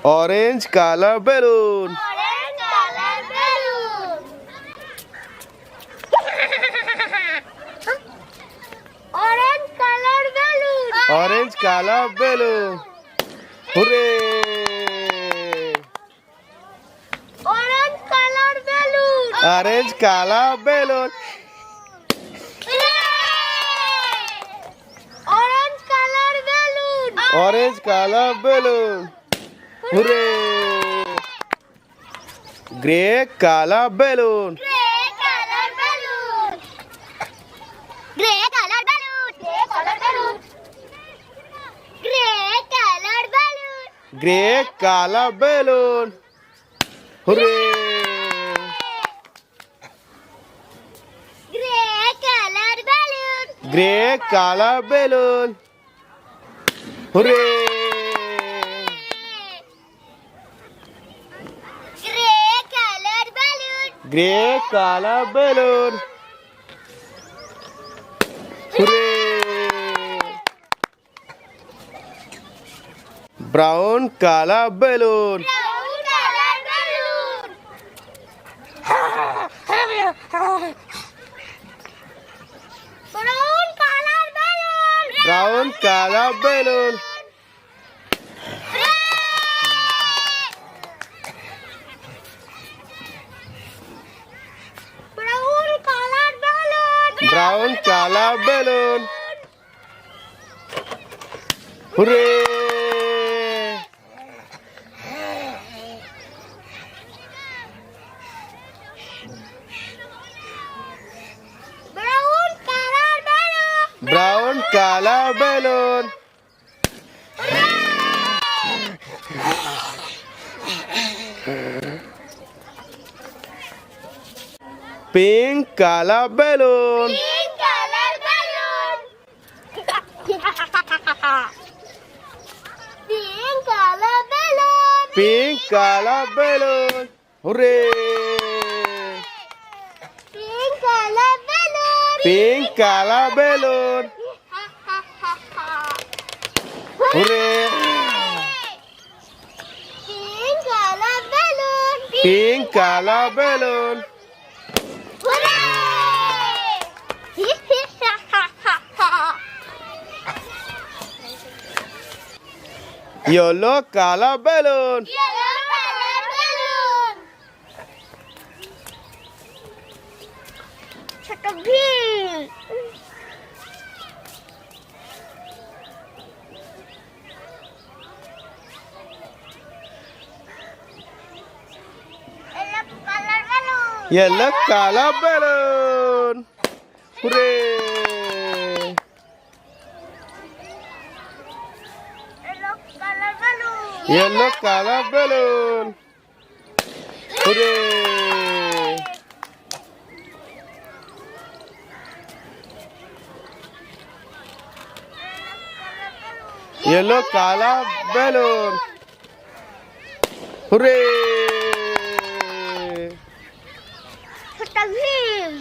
Orange color balloon. Orange color balloon. Orange color balloon. Orange color balloon. Hooray! Orange color balloon. Orange color balloon. Orange color balloon. Orange color balloon. Hooray! Grey color balloon. Gray color balloon. Gray color balloon. Gray color balloon. Gray color balloon. Grey color balloon. Hooray! Gray color balloon. Grey color balloon. Hooray! Gray color balloon. Grey color balloon. Hooray! Brown color balloon. Brown color balloon. Brown color balloon. Brown color balloon. Brown color balloon. Brown color balloon. Hooray! Brown color balloon. Brown color balloon. Pink color balloon. Pink color balloon. Pink color balloon. Pink color balloon. Hooray! Pink color balloon. Pink color balloon. Hooray! Pink color balloon. Pink color balloon. Yellow color balloon. Yellow color balloon. ছোট Bhim. Yellow color balloon. Hooray! Yellow color balloon. Hooray! Yellow color balloon. Hooray! ছোট ভীম।